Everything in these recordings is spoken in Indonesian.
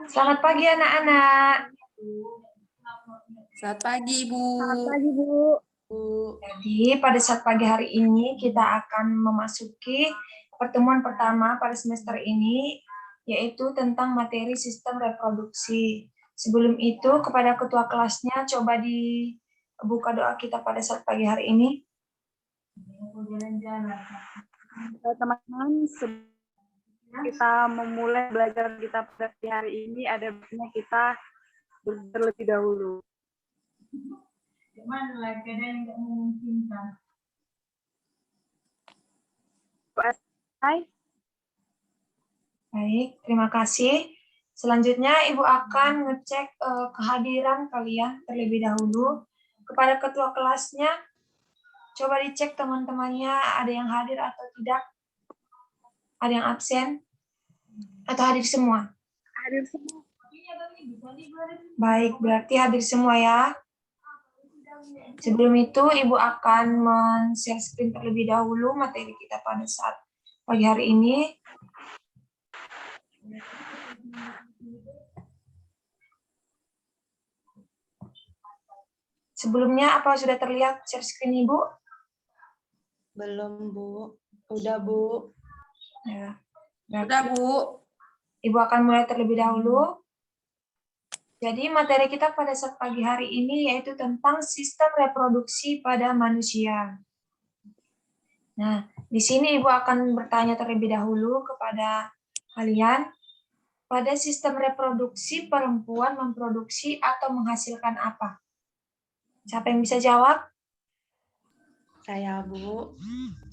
Selamat pagi anak-anak. Selamat pagi, Ibu. Selamat pagi, Bu. Jadi pada saat pagi hari ini kita akan memasuki pertemuan pertama pada semester ini, yaitu tentang materi sistem reproduksi. Sebelum itu kepada ketua kelasnya coba dibuka doa kita pada saat pagi hari ini. Teman-teman, sebelum kita memulai belajar kita pada hari ini, ada baiknya kita terlebih dahulu. Hai. Baik, terima kasih. Selanjutnya Ibu akan ngecek kehadiran kalian terlebih dahulu. Kepada ketua kelasnya, coba dicek teman-temannya ada yang hadir atau tidak. Ada yang absen? Atau hadir semua? Hadir semua. Baik, berarti hadir semua ya. Sebelum itu, Ibu akan men-share screen terlebih dahulu materi kita pada saat pagi hari ini. Sebelumnya, apa sudah terlihat share screen Ibu? Belum, Bu. Udah, Bu. Ya. Udah, Bu. Ibu akan mulai terlebih dahulu. Jadi materi kita pada saat pagi hari ini yaitu tentang sistem reproduksi pada manusia. Nah, di sini Ibu akan bertanya terlebih dahulu kepada kalian, pada sistem reproduksi perempuan memproduksi atau menghasilkan apa? Siapa yang bisa jawab? Saya, Bu.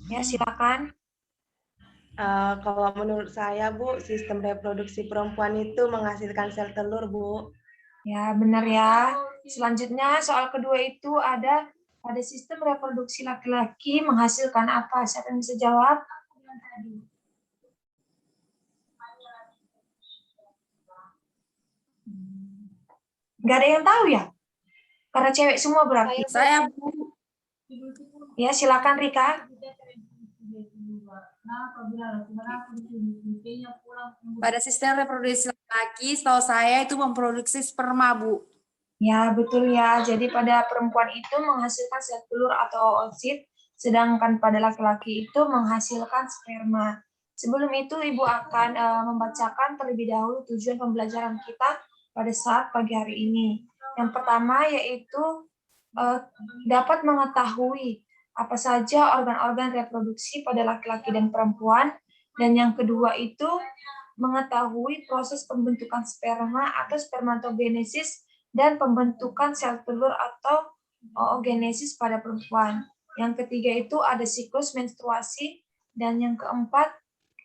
Ya, silakan. Kalau menurut saya, Bu, sistem reproduksi perempuan itu menghasilkan sel telur, Bu. Ya, benar ya. Selanjutnya, soal kedua itu ada pada sistem reproduksi laki-laki menghasilkan apa? Siapa yang bisa jawab? Nggak ada yang tahu ya? Karena cewek semua berarti. Saya, Bu. Ya, silakan Rika. Pada sistem reproduksi laki, setahu saya itu memproduksi sperma, Bu. Ya, betul ya. Jadi pada perempuan itu menghasilkan sel telur atau oosit, sedangkan pada laki-laki itu menghasilkan sperma. Sebelum itu, Ibu akan membacakan terlebih dahulu tujuan pembelajaran kita pada saat pagi hari ini. Yang pertama yaitu dapat mengetahui apa saja organ-organ reproduksi pada laki-laki dan perempuan. Dan yang kedua itu mengetahui proses pembentukan sperma atau spermatogenesis dan pembentukan sel telur atau oogenesis pada perempuan. Yang ketiga itu ada siklus menstruasi. Dan yang keempat,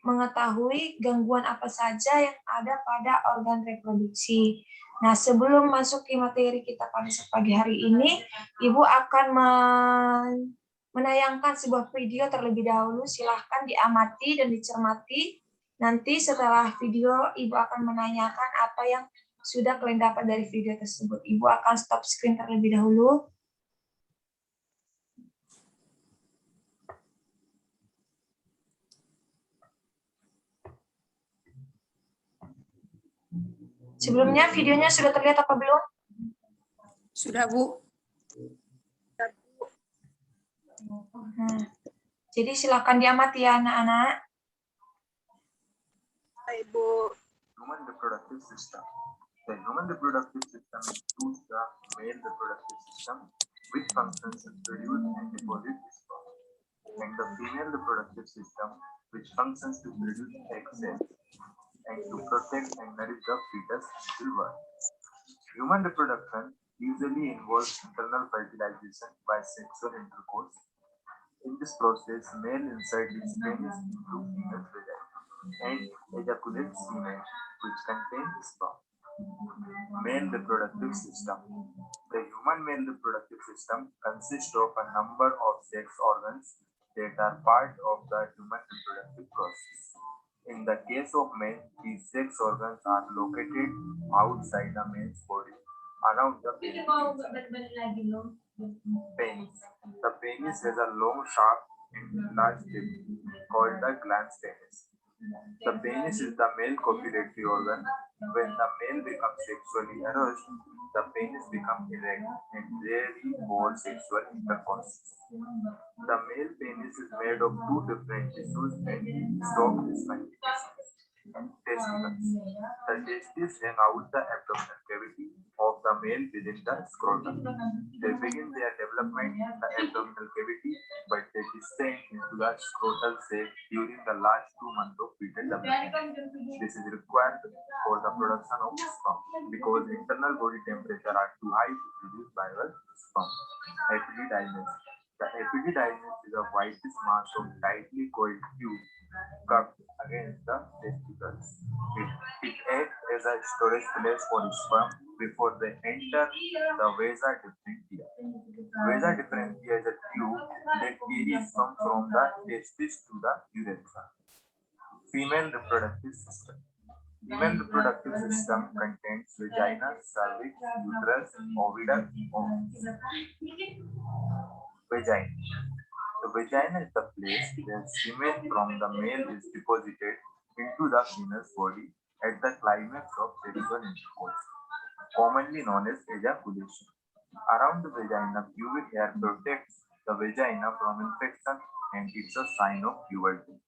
mengetahui gangguan apa saja yang ada pada organ reproduksi. Nah, sebelum masuk ke materi kita pada pagi hari ini, Ibu akan menayangkan sebuah video terlebih dahulu. Silahkan diamati dan dicermati. Nanti setelah video, Ibu akan menanyakan apa yang sudah kalian dapat dari video tersebut. Ibu akan stop screen terlebih dahulu. Sebelumnya videonya sudah terlihat apa belum? Sudah, Bu. Nah, jadi silakan diamati ya anak-anak. Ibu. Human reproductive system. The human reproductive system includes the male reproductive system, which functions to produce and deposit sperm, and the female reproductive system, which functions to produce egg cells, and to protect and nourish the fetus until birth. Human reproduction usually involves internal fertilization by sexual intercourse. In this process, male inserts its penis into female vagina and ejaculates semen, which contains sperm. Male reproductive system. The human male reproductive system consists of a number of sex organs that are part of the human reproductive process. In the case of men, these sex organs are located outside the male's body, around the penis. Penis. The penis has a long shaft enlarged penis called the glans penis. The penis is the male copulatory organ. When the male becomes sexually aroused, the penis becomes erect and rarely for sexual intercourse. The male penis is made of two different tissues and stop spontaneous. Testicles. The testes hang out the abdominal cavity of the male within the scrotum. They begin their development in the abdominal cavity, but they descend into the scrotal sac during the last 2 months of fetal development. This is required for the production of sperm because internal body temperature are too high to produce viable sperm. Epididymis. The epididymis is a whitish mass of tightly coiled tube cupped against the testicles. It acts as a storage place for sperm before they enter the vasa differentia. Vasa differentia is a tube that carries sperm from the testis to the urethra. Female reproductive system. Female reproductive system contains vagina, cervix, uterus, oviduct, ovaries. Vagina. The vagina is the place where semen from the male is deposited into the female's body at the climax of sexual intercourse, commonly known as ejaculation. Around the vagina, pubic hair protects the vagina from infection and it's a sign of puberty.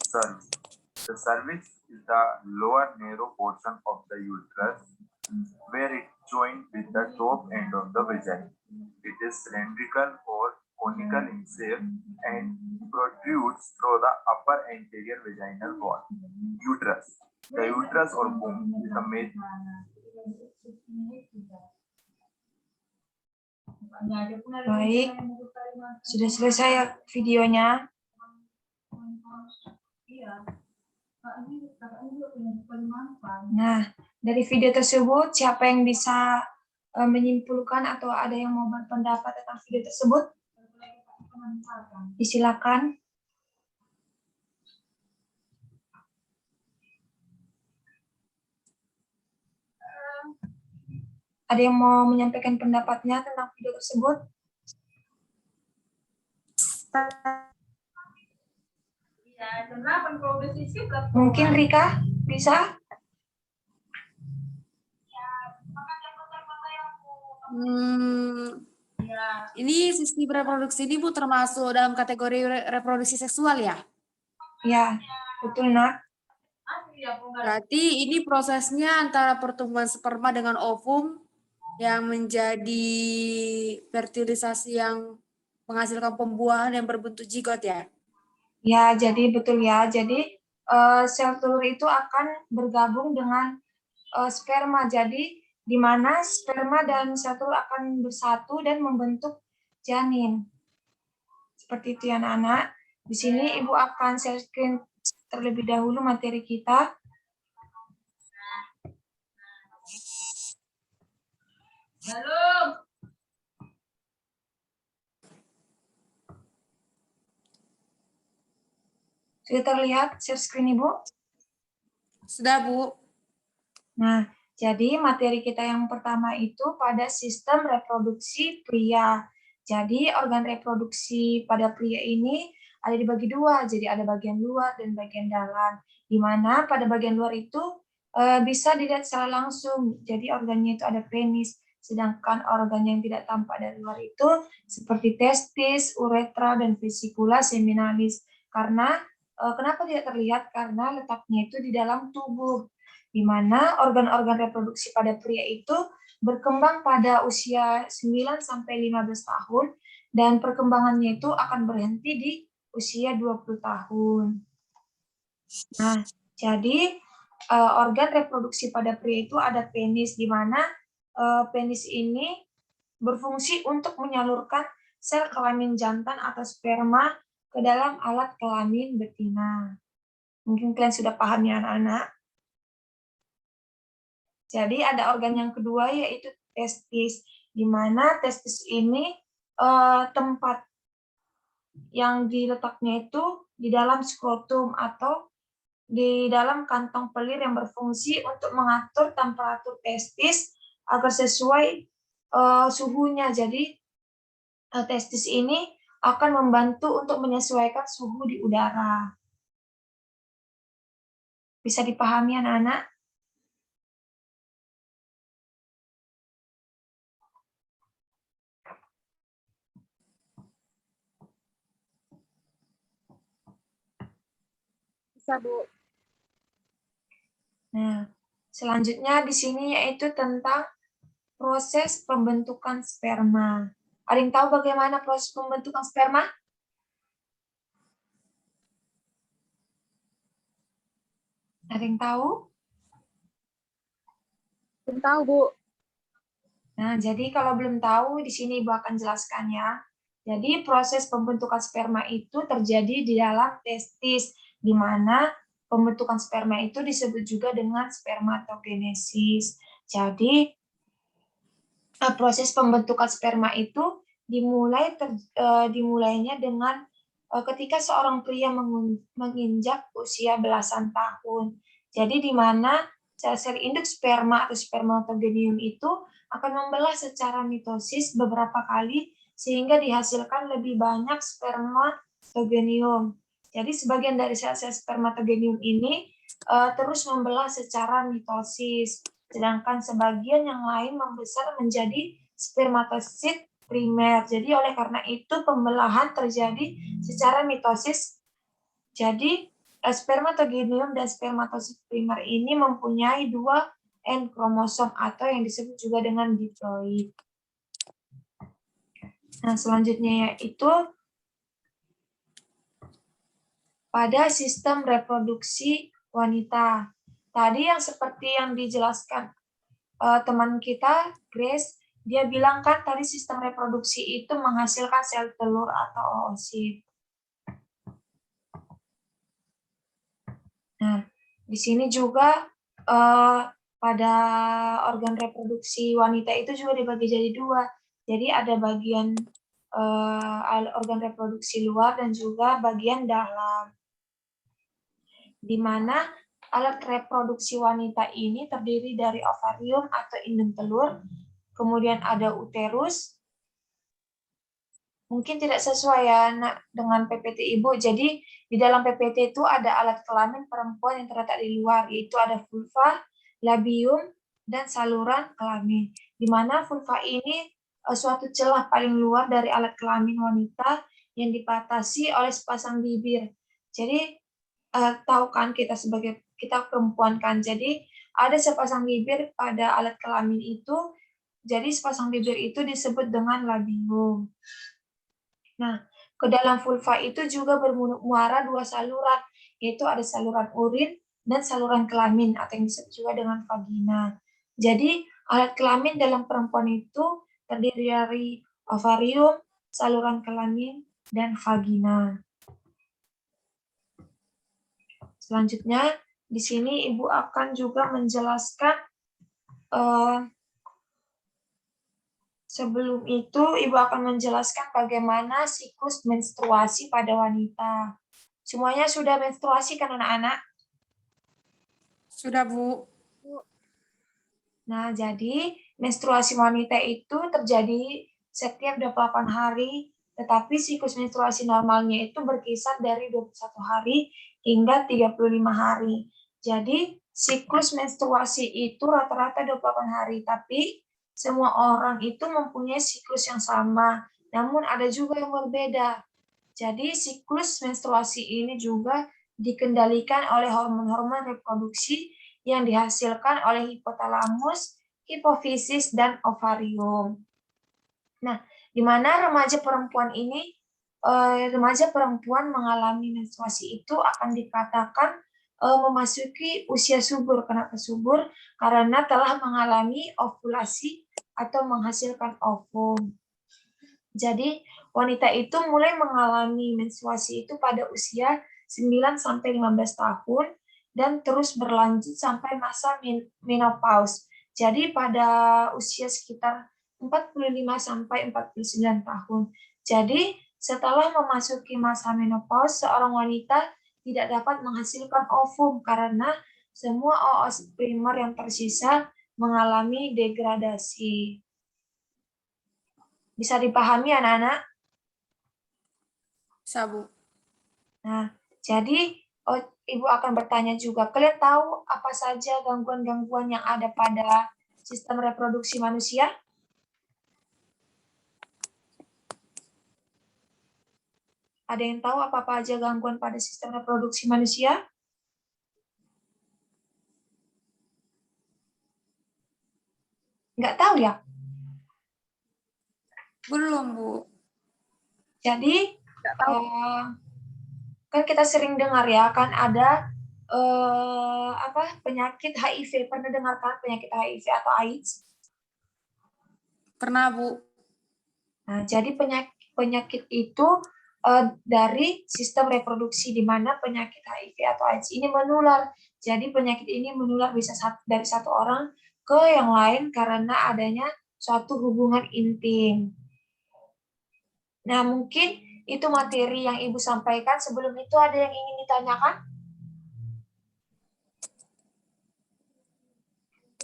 Cervix. The cervix is the lower narrow portion of the uterus where it joins with the top end of the vagina. It is cylindrical or conical in shape and protrudes through the upper anterior vaginal wall. Uterus. The uterus or womb is the main. Baik, sudah selesai ya videonya. Nah, dari video tersebut siapa yang bisa menyimpulkan atau ada yang mau berpendapat tentang video tersebut? Disilakan. Ada yang mau menyampaikan pendapatnya tentang video tersebut? Mungkin Rika bisa? Ini sistem reproduksi ini Bu termasuk dalam kategori reproduksi seksual ya? Ya, betul Nak. Berarti ini prosesnya antara pertumbuhan sperma dengan ovum yang menjadi fertilisasi yang menghasilkan pembuahan yang berbentuk zigot ya? Ya, jadi betul ya. Jadi sel telur itu akan bergabung dengan sperma. Jadi di mana sperma dan sel telur akan bersatu dan membentuk janin. Seperti itu ya anak-anak. Di sini Ibu akan share screen terlebih dahulu materi kita. Halo. Sudah terlihat share screen Ibu? Sudah Bu. Nah, jadi materi kita yang pertama itu pada sistem reproduksi pria. Jadi organ reproduksi pada pria ini ada dibagi dua, jadi ada bagian luar dan bagian dalam. Di mana pada bagian luar itu bisa dilihat secara langsung, jadi organnya itu ada penis. Sedangkan organ yang tidak tampak dari luar itu seperti testis, uretra, dan vesikula seminalis. Karena kenapa tidak terlihat? Karena letaknya itu di dalam tubuh, di mana organ-organ reproduksi pada pria itu berkembang pada usia 9-15 tahun, dan perkembangannya itu akan berhenti di usia 20 tahun. Nah, jadi organ reproduksi pada pria itu ada penis, di mana penis ini berfungsi untuk menyalurkan sel kelamin jantan atau sperma ke dalam alat kelamin betina. Mungkin kalian sudah paham ya anak-anak. Jadi ada organ yang kedua yaitu testis, di mana testis ini tempat yang diletaknya itu di dalam skrotum atau di dalam kantong pelir yang berfungsi untuk mengatur temperatur testis agar sesuai suhunya. Jadi testis ini akan membantu untuk menyesuaikan suhu di udara. Bisa dipahami anak-anak? Bisa, Bu. Nah, selanjutnya di sini yaitu tentang proses pembentukan sperma. Ada yang tahu bagaimana proses pembentukan sperma? Ada yang tahu? Belum tahu, Bu. Nah, jadi kalau belum tahu, di sini Ibu akan jelaskan ya. Jadi proses pembentukan sperma itu terjadi di dalam testis, di mana pembentukan sperma itu disebut juga dengan spermatogenesis. Jadi proses pembentukan sperma itu dimulainya dengan ketika seorang pria menginjak usia belasan tahun. Jadi di mana sel-sel induk sperma atau spermatogenium itu akan membelah secara mitosis beberapa kali sehingga dihasilkan lebih banyak spermatogenium. Jadi sebagian dari sel-sel spermatogenium ini terus membelah secara mitosis, sedangkan sebagian yang lain membesar menjadi spermatosit primer. Jadi oleh karena itu pembelahan terjadi secara mitosis. Jadi spermatogenium dan spermatosit primer ini mempunyai 2 N kromosom atau yang disebut juga dengan diploid. Nah, selanjutnya yaitu pada sistem reproduksi wanita. Tadi yang seperti yang dijelaskan teman kita, Grace, dia bilang kan tadi sistem reproduksi itu menghasilkan sel telur atau oosit. Nah, di sini juga pada organ reproduksi wanita itu juga dibagi jadi 2. Jadi ada bagian organ reproduksi luar dan juga bagian dalam. Di mana alat reproduksi wanita ini terdiri dari ovarium atau indung telur, kemudian ada uterus. Mungkin tidak sesuai ya dengan PPT Ibu. Jadi di dalam PPT itu ada alat kelamin perempuan yang terletak di luar, yaitu ada vulva, labium, dan saluran kelamin. Di mana vulva ini suatu celah paling luar dari alat kelamin wanita yang dibatasi oleh sepasang bibir. Jadi tahu kan kita perempuan kan, jadi ada sepasang bibir pada alat kelamin itu, jadi sepasang bibir itu disebut dengan labium. Nah, ke dalam vulva itu juga bermuara 2 saluran, yaitu ada saluran urin dan saluran kelamin atau yang disebut juga dengan vagina. Jadi alat kelamin dalam perempuan itu terdiri dari ovarium, saluran kelamin, dan vagina. Selanjutnya, di sini Ibu akan juga menjelaskan sebelum itu Ibu akan menjelaskan bagaimana siklus menstruasi pada wanita. Semuanya sudah menstruasi kan anak-anak? Sudah, Bu. Nah, jadi menstruasi wanita itu terjadi setiap 28 hari, tetapi siklus menstruasi normalnya itu berkisar dari 21 hari hingga 35 hari. Jadi, siklus menstruasi itu rata-rata 28 hari, tapi semua orang itu mempunyai siklus yang sama, namun ada juga yang berbeda. Jadi, siklus menstruasi ini juga dikendalikan oleh hormon-hormon reproduksi yang dihasilkan oleh hipotalamus, hipofisis, dan ovarium. Nah, di mana remaja perempuan mengalami menstruasi itu akan dikatakan memasuki usia subur. Kenapa subur? Karena telah mengalami ovulasi atau menghasilkan ovum. Jadi, wanita itu mulai mengalami menstruasi itu pada usia 9-15 tahun dan terus berlanjut sampai masa menopause. Jadi pada usia sekitar 45-49 tahun. Jadi setelah memasuki masa menopause, seorang wanita tidak dapat menghasilkan ovum karena semua oosit primer yang tersisa mengalami degradasi. Bisa dipahami anak-anak? Bisa, Bu. Nah, jadi Ibu akan bertanya juga, kalian tahu apa saja gangguan-gangguan yang ada pada sistem reproduksi manusia? Ada yang tahu apa-apa aja gangguan pada sistem reproduksi manusia? Nggak tahu ya? Belum, Bu. Jadi, Nggak tahu. kan kita sering dengar ya, kan ada penyakit HIV. Pernah dengar kan penyakit HIV atau AIDS? Pernah, Bu. Nah, jadi penyakit itu dari sistem reproduksi, di mana penyakit HIV atau AIDS ini menular. Jadi penyakit ini menular bisa dari satu orang ke yang lain karena adanya suatu hubungan intim. Nah, mungkin itu materi yang Ibu sampaikan. Sebelum itu ada yang ingin ditanyakan?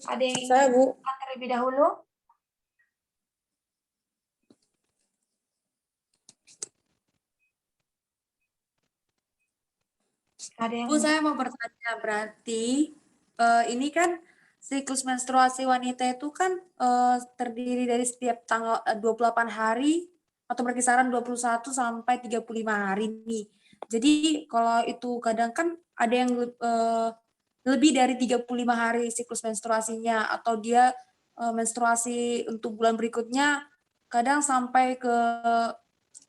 Ada yang ingin Saya, Bu. ditanyakan terlebih dahulu? Ada yang Bu, saya mau bertanya, berarti ini kan siklus menstruasi wanita itu kan terdiri dari setiap tanggal 28 hari atau berkisaran 21 sampai 35 hari nih. Jadi kalau itu kadang kan ada yang lebih dari 35 hari siklus menstruasinya, atau dia menstruasi untuk bulan berikutnya kadang sampai ke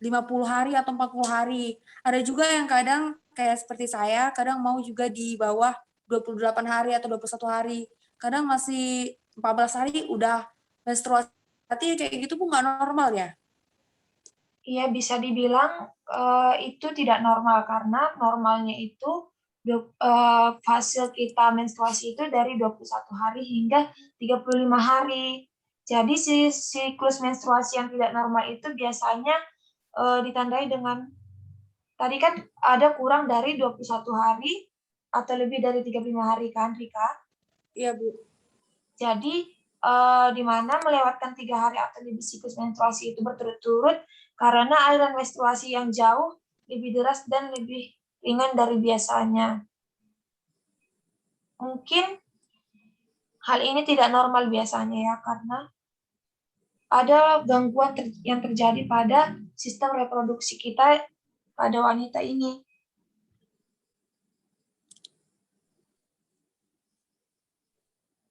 50 hari atau 40 hari. Ada juga yang kadang kayak seperti saya, kadang mau juga di bawah 28 hari atau 21 hari. Kadang masih 14 hari udah menstruasi. Berarti kayak gitu pun nggak normal ya? Iya, bisa dibilang itu tidak normal, karena normalnya itu fase kita menstruasi itu dari 21 hari hingga 35 hari. Jadi siklus menstruasi yang tidak normal itu biasanya ditandai dengan, tadi kan ada kurang dari 21 hari atau lebih dari 35 hari kan, Rika? Iya, Bu. Jadi di mana melewatkan 3 hari atau lebih siklus menstruasi itu berturut-turut karena aliran menstruasi yang jauh lebih deras dan lebih ringan dari biasanya. Mungkin hal ini tidak normal biasanya ya, karena ada gangguan yang terjadi pada sistem reproduksi kita pada wanita ini.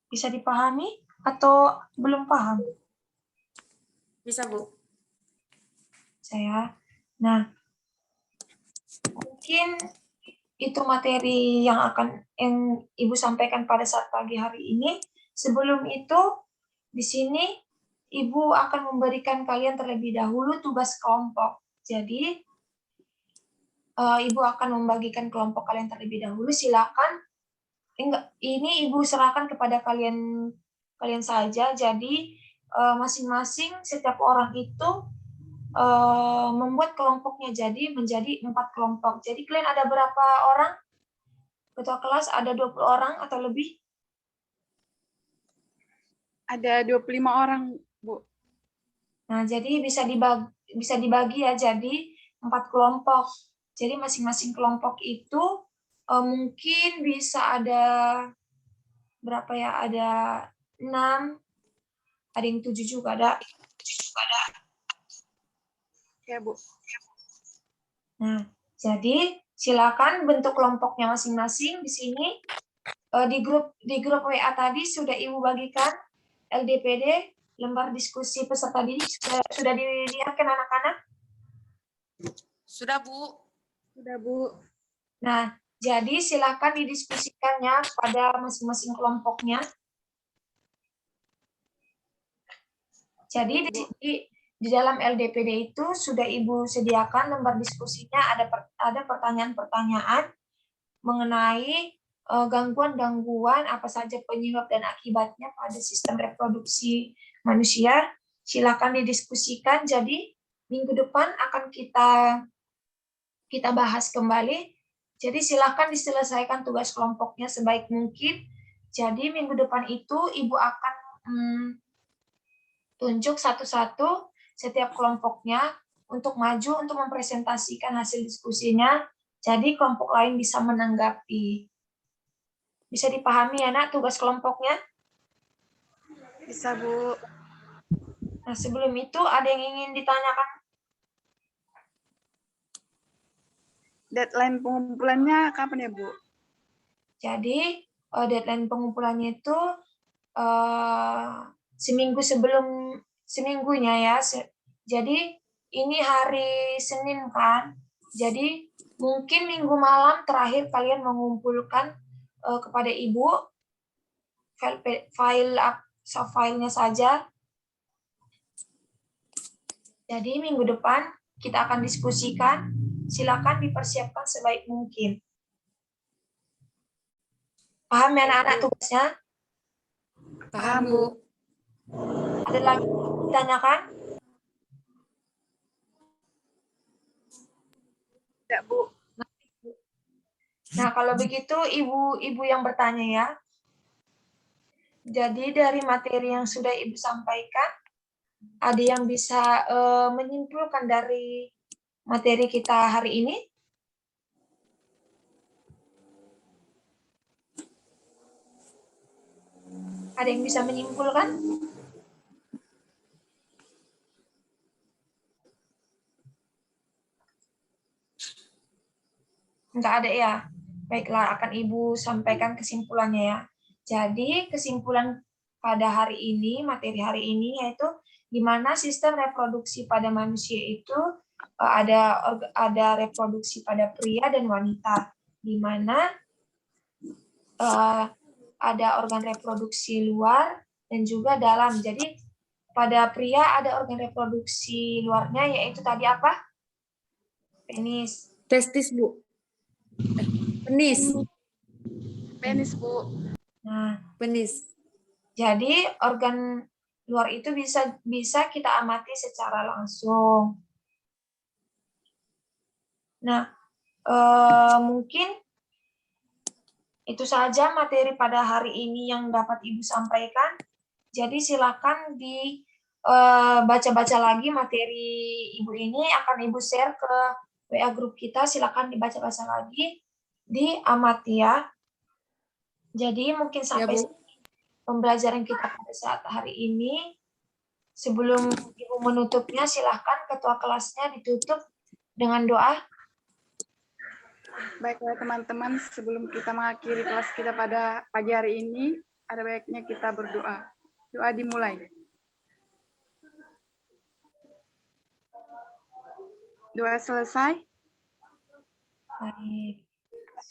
Bisa dipahami atau belum paham? Bisa, Bu. Nah, mungkin itu materi yang Ibu sampaikan pada saat pagi hari ini. Sebelum itu, di sini Ibu akan memberikan kalian terlebih dahulu tugas kelompok. Jadi, Ibu akan membagikan kelompok kalian terlebih dahulu. Silakan. Ini Ibu serahkan kepada kalian saja. Jadi, masing-masing setiap orang itu membuat kelompoknya menjadi 4 kelompok. Jadi kalian ada berapa orang? Ketua kelas ada 20 orang atau lebih? Ada 25 orang, Bu. Nah, jadi bisa dibagi ya jadi 4 kelompok. Jadi masing-masing kelompok itu mungkin bisa ada berapa ya? Ada 6, ada yang 7 juga ada. Ya, Bu. Nah, jadi silakan bentuk kelompoknya masing-masing di sini. Di grup WA tadi sudah Ibu bagikan LDPD, lembar diskusi peserta didik, sudah dilihatkan anak-anak? Sudah, Bu. Sudah, Bu. Nah, jadi silakan didiskusikannya pada masing-masing kelompoknya. Jadi di dalam LDPD itu sudah Ibu sediakan lembar diskusinya, ada pertanyaan-pertanyaan mengenai gangguan-gangguan apa saja penyebab dan akibatnya pada sistem reproduksi manusia. Silakan didiskusikan. Jadi minggu depan akan kita bahas kembali. Jadi silakan diselesaikan tugas kelompoknya sebaik mungkin. Jadi minggu depan itu Ibu akan tunjuk satu-satu setiap kelompoknya. untuk maju untuk mempresentasikan hasil diskusinya, jadi kelompok lain bisa menanggapi. Bisa dipahami ya nak tugas kelompoknya? Bisa, Bu. Nah sebelum itu ada yang ingin ditanyakan? Deadline pengumpulannya kapan ya, Bu? Jadi deadline pengumpulannya itu seminggu sebelum seminggunya ya. Jadi ini hari Senin kan. Jadi mungkin minggu malam terakhir kalian mengumpulkan kepada ibu filenya saja. Jadi minggu depan kita akan diskusikan. Silakan dipersiapkan sebaik mungkin. Paham ya anak-anak tugasnya? Paham, Bu. Ada lagi ditanyakan? Tidak, Bu. Nah, kalau begitu ibu-ibu yang bertanya ya. Jadi dari materi yang sudah Ibu sampaikan, ada yang bisa menyimpulkan dari materi kita hari ini? Ada yang bisa menyimpulkan? Enggak ada ya? Baiklah, akan Ibu sampaikan kesimpulannya ya. Jadi kesimpulan pada hari ini, materi hari ini yaitu gimana sistem reproduksi pada manusia itu ada reproduksi pada pria dan wanita, di mana ada organ reproduksi luar dan juga dalam. Jadi pada pria ada organ reproduksi luarnya yaitu tadi apa? Penis. Testis, Bu. Penis. Penis, Bu. Nah, Penis. jadi organ luar itu bisa kita amati secara langsung. Nah, mungkin itu saja materi pada hari ini yang dapat Ibu sampaikan. Jadi silakan dibaca-baca lagi materi Ibu ini, akan Ibu share ke WA grup kita, silakan dibaca-baca lagi, diamati ya. Jadi mungkin sampai Bu. pembelajaran kita pada saat hari ini. Sebelum Ibu menutupnya, silahkan ketua kelasnya ditutup dengan doa. Baiklah teman-teman, sebelum kita mengakhiri kelas kita pada pagi hari ini, ada baiknya kita berdoa. Doa dimulai. Doa selesai. Baik.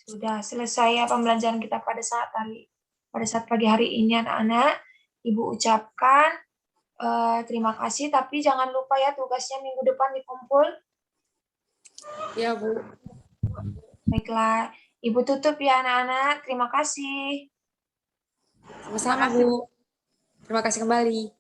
Sudah selesai ya pembelajaran kita pada saat pagi hari ini anak-anak. Ibu ucapkan terima kasih, tapi jangan lupa ya tugasnya minggu depan dikumpul. Ya, Bu. Baiklah, Ibu tutup ya anak-anak. Terima kasih. Sama-sama, Bu. Terima kasih kembali.